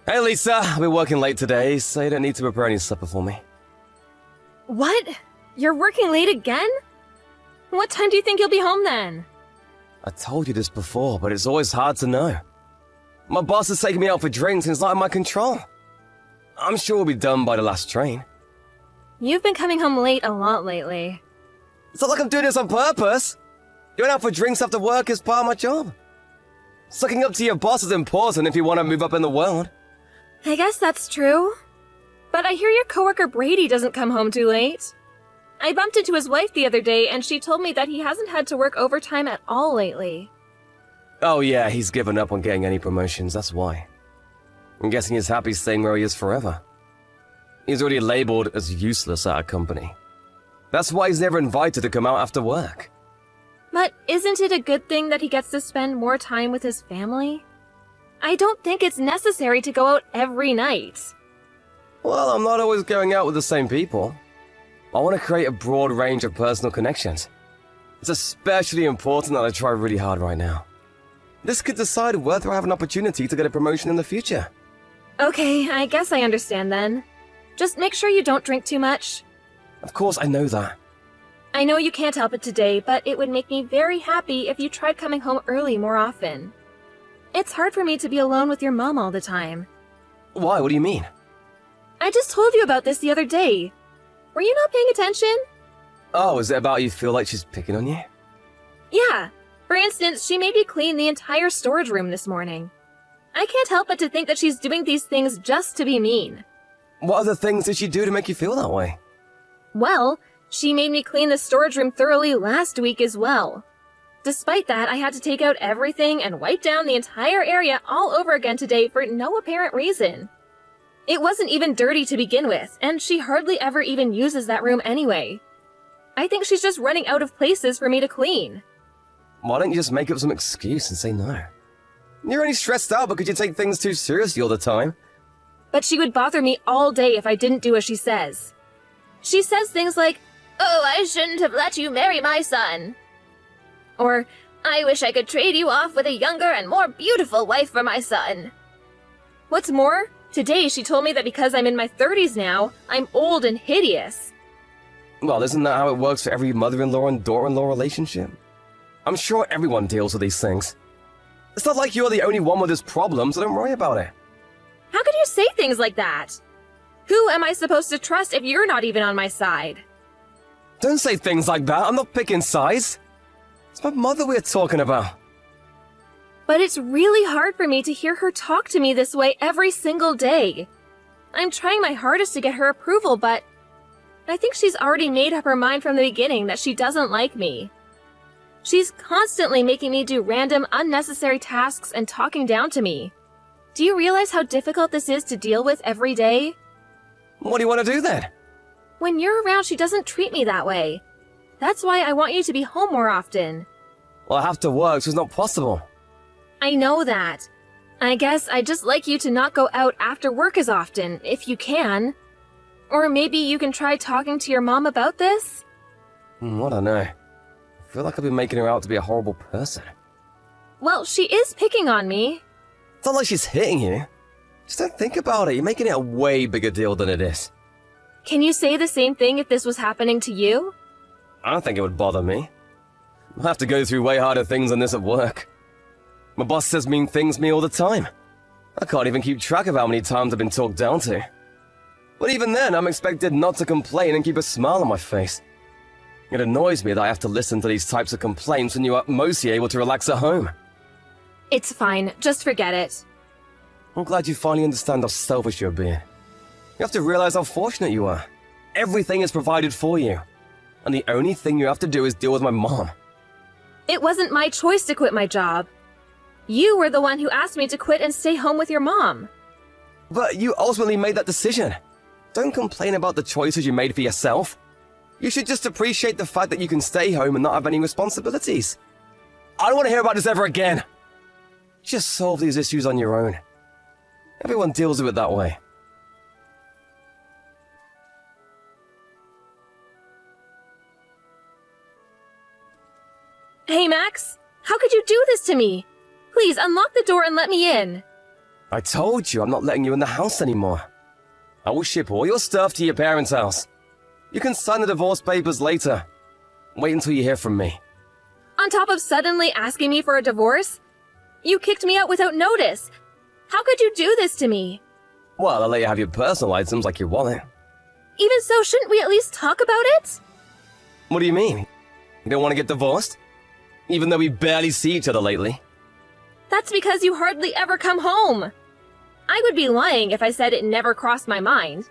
Hey Lisa, I've been working late today, so you don't need to prepare any supper for me. What? You're working late again? What time do you think you'll be home then? I told you this before, but it's always hard to know. My boss is taking me out for drinks and it's not in my control. I'm sure we'll be done by the last train. You've been coming home late a lot lately. It's not like I'm doing this on purpose. Going out for drinks after work is part of my job. Sucking up to your boss is important if you want to move up in the world. I guess that's true. But I hear your coworker Brady doesn't come home too late. I bumped into his wife the other day and she told me that he hasn't had to work overtime at all lately. Oh yeah, he's given up on getting any promotions, that's why. I'm guessing he's happy staying where he is forever. He's already labeled as useless at a company. That's why he's never invited to come out after work. But isn't it a good thing that he gets to spend more time with his family? I don't think it's necessary to go out every night. Well, I'm not always going out with the same people. I want to create a broad range of personal connections. It's especially important that I try really hard right now. This could decide whether I have an opportunity to get a promotion in the future. Okay, I guess I understand then. Just make sure you don't drink too much. Of course, I know that. I know you can't help it today, but it would make me very happy if you tried coming home early more often. It's hard for me to be alone with your mom all the time. Why? What do you mean? I just told you about this the other day. Were you not paying attention? Oh, is it about you feel like she's picking on you? Yeah. For instance, she made me clean the entire storage room this morning. I can't help but to think that she's doing these things just to be mean. What other things did she do to make you feel that way? Well, she made me clean the storage room thoroughly last week as well. Despite that, I had to take out everything and wipe down the entire area all over again today for no apparent reason. It wasn't even dirty to begin with, and she hardly ever even uses that room anyway. I think she's just running out of places for me to clean. Why don't you just make up some excuse and say no? You're only stressed out because you take things too seriously all the time. But she would bother me all day if I didn't do as she says. She says things like, "Oh, I shouldn't have let you marry my son." Or, "I wish I could trade you off with a younger and more beautiful wife for my son." What's more, today she told me that because I'm in my 30s now, I'm old and hideous. Well, isn't that how it works for every mother-in-law and daughter-in-law relationship? I'm sure everyone deals with these things. It's not like you're the only one with this problem, so don't worry about it. How could you say things like that? Who am I supposed to trust if you're not even on my side? Don't say things like that. I'm not picking sides. It's my mother we're talking about. But it's really hard for me to hear her talk to me this way every single day. I'm trying my hardest to get her approval, but I think she's already made up her mind from the beginning that she doesn't like me. She's constantly making me do random, unnecessary tasks and talking down to me. Do you realize how difficult this is to deal with every day? What do you want to do then? When you're around, she doesn't treat me that way. That's why I want you to be home more often. Well, I have to work, so it's not possible. I know that. I guess I'd just like you to not go out after work as often, if you can. Or maybe you can try talking to your mom about this? I don't know. I feel like I've been making her out to be a horrible person. Well, she is picking on me. It's not like she's hitting you. Just don't think about it. You're making it a way bigger deal than it is. Can you say the same thing if this was happening to you? I don't think it would bother me. I have to go through way harder things than this at work. My boss says mean things to me all the time. I can't even keep track of how many times I've been talked down to. But even then, I'm expected not to complain and keep a smile on my face. It annoys me that I have to listen to these types of complaints when you are mostly able to relax at home. It's fine. Just forget it. I'm glad you finally understand how selfish you're being. You have to realize how fortunate you are. Everything is provided for you. And the only thing you have to do is deal with my mom. It wasn't my choice to quit my job. You were the one who asked me to quit and stay home with your mom. But you ultimately made that decision. Don't complain about the choices you made for yourself. You should just appreciate the fact that you can stay home and not have any responsibilities. I don't want to hear about this ever again. Just solve these issues on your own. Everyone deals with it that way. Hey, Max. How could you do this to me? Please, unlock the door and let me in. I told you I'm not letting you in the house anymore. I will ship all your stuff to your parents' house. You can sign the divorce papers later. Wait until you hear from me. On top of suddenly asking me for a divorce? You kicked me out without notice. How could you do this to me? Well, I'll let you have your personal items like your wallet. Even so, shouldn't we at least talk about it? What do you mean? You don't want to get divorced? Even though we barely see each other lately. That's because you hardly ever come home. I would be lying if I said it never crossed my mind.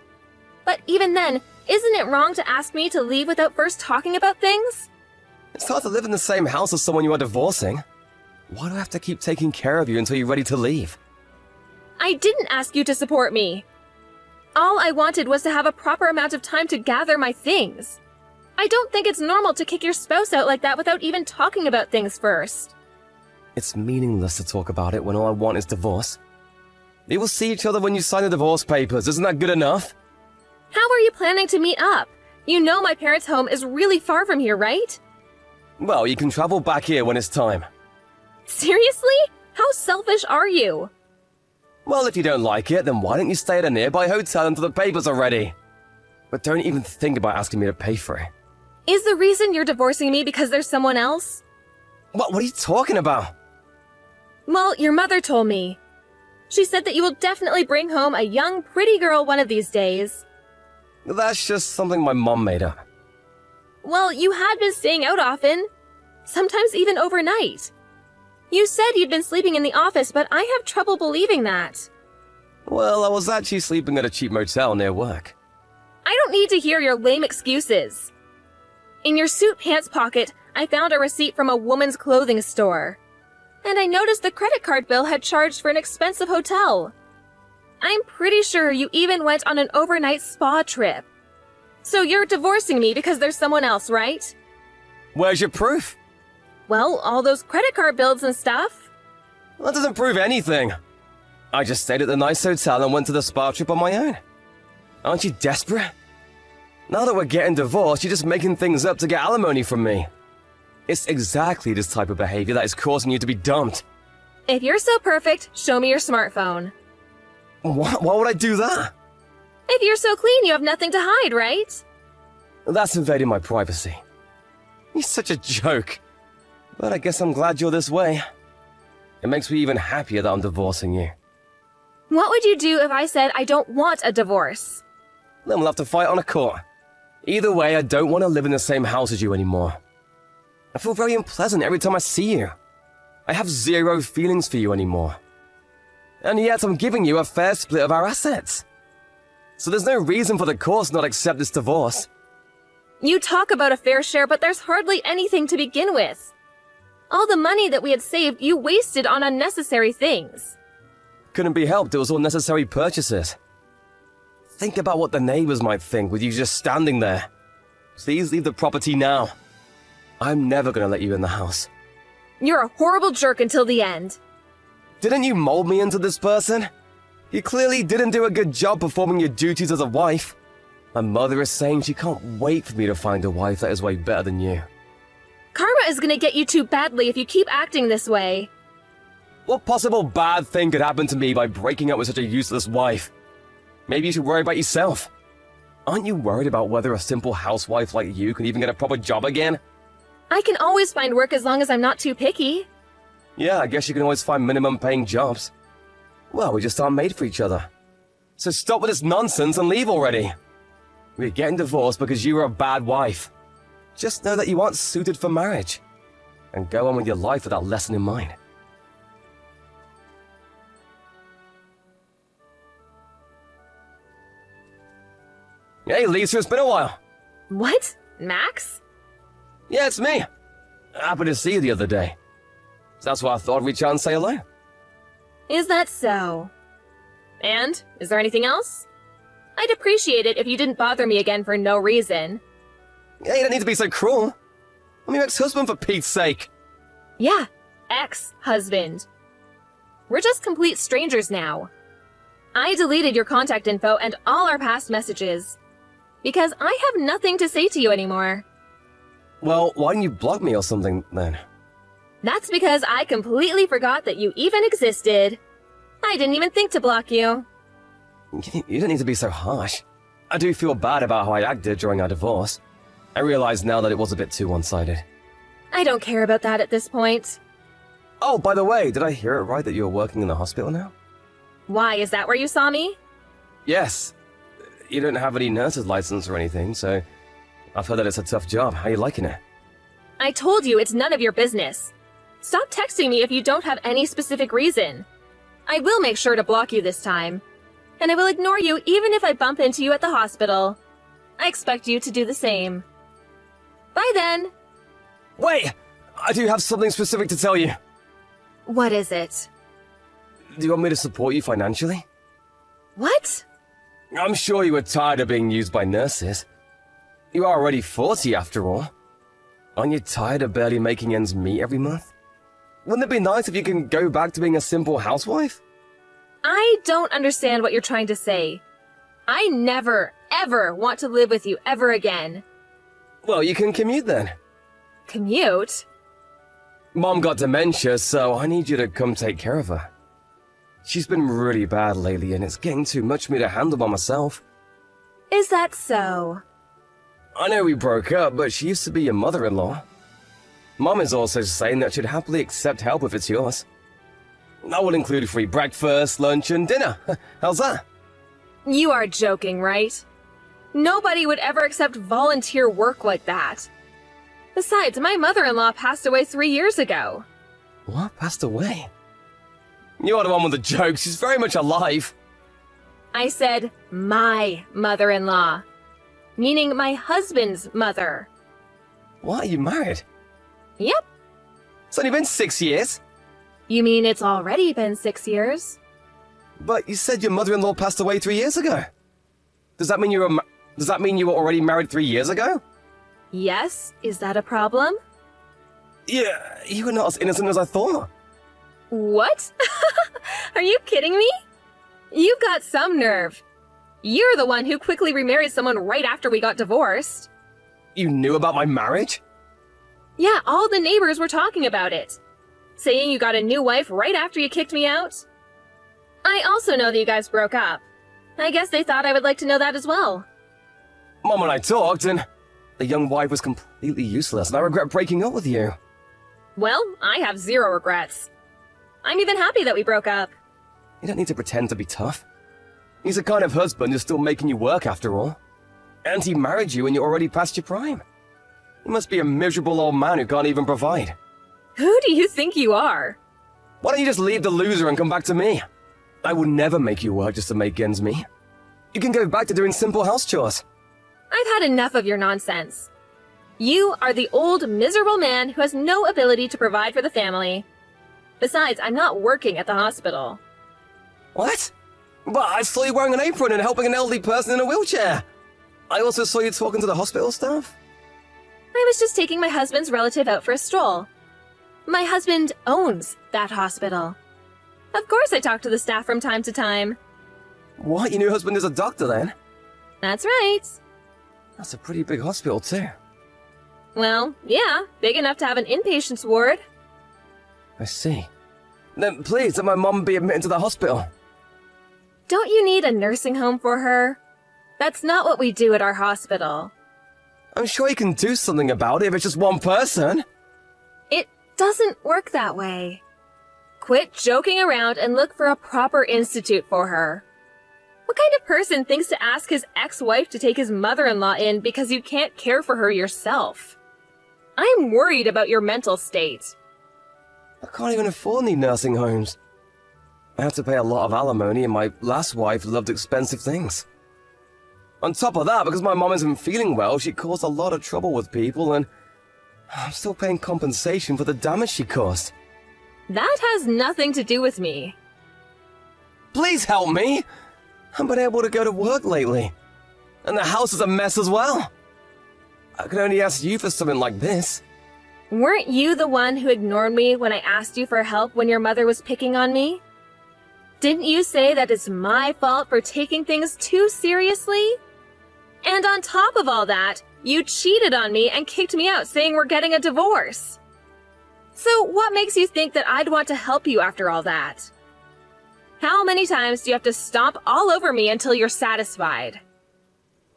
But even then, isn't it wrong to ask me to leave without first talking about things? It's hard to live in the same house as someone you are divorcing. Why do I have to keep taking care of you until you're ready to leave? I didn't ask you to support me. All I wanted was to have a proper amount of time to gather my things. I don't think it's normal to kick your spouse out like that without even talking about things first. It's meaningless to talk about it when all I want is divorce. You will see each other when you sign the divorce papers. Isn't that good enough? How are you planning to meet up? You know my parents' home is really far from here, right? Well, you can travel back here when it's time. Seriously? How selfish are you? Well, if you don't like it, then why don't you stay at a nearby hotel until the papers are ready? But don't even think about asking me to pay for it. Is the reason you're divorcing me because there's someone else? What are you talking about? Well, your mother told me. She said that you will definitely bring home a young, pretty girl one of these days. That's just something my mom made up. Well, you had been staying out often. Sometimes even overnight. You said you'd been sleeping in the office, but I have trouble believing that. Well, I was actually sleeping at a cheap motel near work. I don't need to hear your lame excuses. In your suit pants pocket, I found a receipt from a woman's clothing store. And I noticed the credit card bill had charged for an expensive hotel. I'm pretty sure you even went on an overnight spa trip. So you're divorcing me because there's someone else, right? Where's your proof? Well, all those credit card bills and stuff. That doesn't prove anything. I just stayed at the nice hotel and went to the spa trip on my own. Aren't you desperate? Now that we're getting divorced, you're just making things up to get alimony from me. It's exactly this type of behavior that is causing you to be dumped. If you're so perfect, show me your smartphone. What? Why would I do that? If you're so clean, you have nothing to hide, right? That's invading my privacy. You're such a joke. But I guess I'm glad you're this way. It makes me even happier that I'm divorcing you. What would you do if I said I don't want a divorce? Then we'll have to fight on a court. Either way, I don't want to live in the same house as you anymore. I feel very unpleasant every time I see you. I have zero feelings for you anymore. And yet I'm giving you a fair split of our assets. So there's no reason for the courts not accept this divorce. You talk about a fair share, but there's hardly anything to begin with. All the money that we had saved, you wasted on unnecessary things. Couldn't be helped, it was all necessary purchases. Think about what the neighbors might think with you just standing there. Please leave the property now. I'm never gonna let you in the house. You're a horrible jerk until the end. Didn't you mold me into this person? You clearly didn't do a good job performing your duties as a wife. My mother is saying she can't wait for me to find a wife that is way better than you. Karma is gonna get you too badly if you keep acting this way. What possible bad thing could happen to me by breaking up with such a useless wife? Maybe you should worry about yourself. Aren't you worried about whether a simple housewife like you can even get a proper job again? I can always find work as long as I'm not too picky. Yeah, I guess you can always find minimum paying jobs. Well, we just aren't made for each other. So stop with this nonsense and leave already. We're getting divorced because you were a bad wife. Just know that you aren't suited for marriage. And go on with your life with that lesson in mind. Hey Lisa, it's been a while. What? Max? Yeah, it's me. Happy to see you the other day. So that's why I thought I'd reach out and say hello. Is that so? And? Is there anything else? I'd appreciate it if you didn't bother me again for no reason. Yeah, you don't need to be so cruel. I'm your ex-husband for Pete's sake. Yeah, ex-husband. We're just complete strangers now. I deleted your contact info and all our past messages. Because I have nothing to say to you anymore. Well, why didn't you block me or something then? That's because I completely forgot that you even existed. I didn't even think to block you. You don't need to be so harsh. I do feel bad about how I acted during our divorce. I realize now that it was a bit too one-sided. I don't care about that at this point. Oh, by the way, did I hear it right that you're working in the hospital now? Why, is that where you saw me? Yes. You don't have any nurse's license or anything, so I've heard that it's a tough job. How are you liking it? I told you it's none of your business. Stop texting me if you don't have any specific reason. I will make sure to block you this time. And I will ignore you even if I bump into you at the hospital. I expect you to do the same. Bye then. Wait! I do have something specific to tell you. What is it? Do you want me to support you financially? What? I'm sure you were tired of being used by nurses. You are already 40 after all. Aren't you tired of barely making ends meet every month? Wouldn't it be nice if you can go back to being a simple housewife? I don't understand what you're trying to say. I never, ever want to live with you ever again. Well, you can commute then. Commute? Mom got dementia, so I need you to come take care of her. She's been really bad lately, and it's getting too much for me to handle by myself. Is that so? I know we broke up, but she used to be your mother-in-law. Mom is also saying that she'd happily accept help if it's yours. I will include free breakfast, lunch, and dinner. How's that? You are joking, right? Nobody would ever accept volunteer work like that. Besides, my mother-in-law passed away 3 years ago. What? Passed away? You are the one with the jokes. She's very much alive. I said my mother-in-law, meaning my husband's mother. What? Are you married? Yep. It's only been 6 years. You mean it's already been 6 years? But you said your mother-in-law passed away 3 years ago. Does that mean you were already married 3 years ago? Yes. Is that a problem? Yeah, you were not as innocent as I thought. What? Are you kidding me? You've got some nerve. You're the one who quickly remarried someone right after we got divorced. You knew about my marriage? Yeah, all the neighbors were talking about it. Saying you got a new wife right after you kicked me out. I also know that you guys broke up. I guess they thought I would like to know that as well. Mom and I talked, and the young wife was completely useless, and I regret breaking up with you. Well, I have zero regrets. I'm even happy that we broke up. You don't need to pretend to be tough. He's the kind of husband who's still making you work after all. And he married you when you're already past your prime. You must be a miserable old man who can't even provide. Who do you think you are? Why don't you just leave the loser and come back to me? I will never make you work just to make ends meet. You can go back to doing simple house chores. I've had enough of your nonsense. You are the old, miserable man who has no ability to provide for the family. Besides, I'm not working at the hospital. What? But I saw you wearing an apron and helping an elderly person in a wheelchair. I also saw you talking to the hospital staff. I was just taking my husband's relative out for a stroll. My husband owns that hospital. Of course I talk to the staff from time to time. What? Your new husband is a doctor then? That's right. That's a pretty big hospital too. Well, yeah, big enough to have an inpatient's ward. I see. Then please let my mom be admitted to the hospital. Don't you need a nursing home for her? That's not what we do at our hospital. I'm sure you can do something about it if it's just one person. It doesn't work that way. Quit joking around and look for a proper institute for her. What kind of person thinks to ask his ex-wife to take his mother-in-law in because you can't care for her yourself? I'm worried about your mental state. I can't even afford any nursing homes. I have to pay a lot of alimony, and my last wife loved expensive things. On top of that, because my mom isn't feeling well, she caused a lot of trouble with people, and I'm still paying compensation for the damage she caused. That has nothing to do with me. Please help me! I haven't been able to go to work lately. And the house is a mess as well. I can only ask you for something like this. Weren't you the one who ignored me when I asked you for help when your mother was picking on me? Didn't you say that it's my fault for taking things too seriously? And on top of all that, you cheated on me and kicked me out saying we're getting a divorce. So what makes you think that I'd want to help you after all that? How many times do you have to stomp all over me until you're satisfied?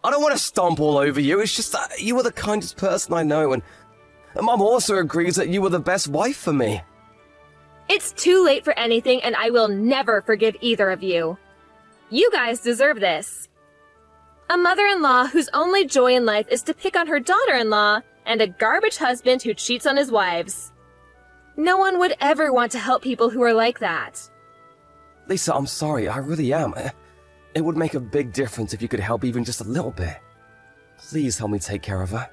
I don't want to stomp all over you, it's just that you were the kindest person I know, and Mom also agrees that you were the best wife for me. It's too late for anything, and I will never forgive either of you. You guys deserve this. A mother-in-law whose only joy in life is to pick on her daughter-in-law, and a garbage husband who cheats on his wives. No one would ever want to help people who are like that. Lisa, I'm sorry, I really am. It would make a big difference if you could help even just a little bit. Please help me take care of her.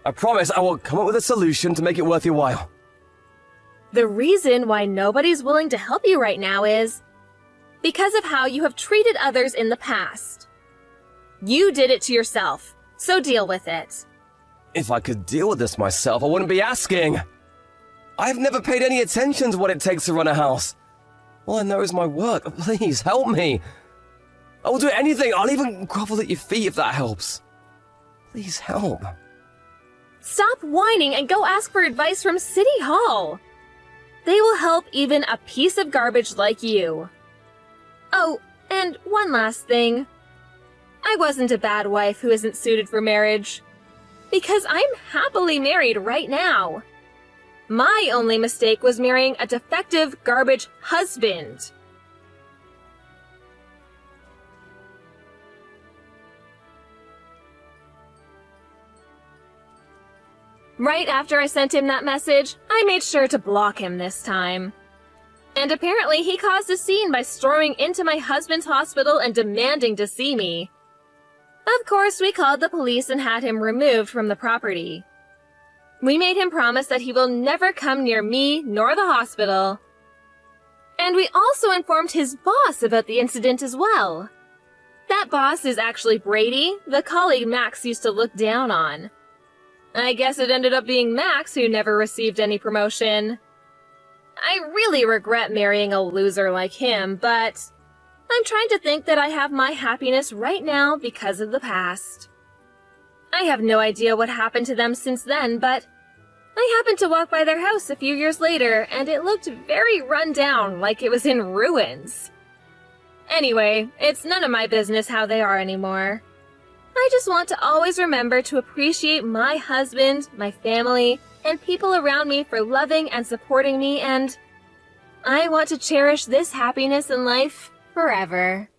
I promise I will come up with a solution to make it worth your while. The reason why nobody's willing to help you right now is because of how you have treated others in the past. You did it to yourself, so deal with it. If I could deal with this myself, I wouldn't be asking. I've never paid any attention to what it takes to run a house. All I know is my work. Please, help me. I will do anything. I'll even grovel at your feet if that helps. Please help. Stop whining and go ask for advice from City Hall. They will help even a piece of garbage like you. Oh, and one last thing. I wasn't a bad wife who isn't suited for marriage. Because I'm happily married right now. My only mistake was marrying a defective garbage husband. Right after I sent him that message, I made sure to block him this time. And apparently he caused a scene by storming into my husband's hospital and demanding to see me. Of course, we called the police and had him removed from the property. We made him promise that he will never come near me nor the hospital. And we also informed his boss about the incident as well. That boss is actually Brady, the colleague Max used to look down on. I guess it ended up being Max who never received any promotion. I really regret marrying a loser like him, but I'm trying to think that I have my happiness right now because of the past. I have no idea what happened to them since then, but I happened to walk by their house a few years later, and it looked very run down, like it was in ruins. Anyway, it's none of my business how they are anymore. I just want to always remember to appreciate my husband, my family, and people around me for loving and supporting me, and I want to cherish this happiness in life forever.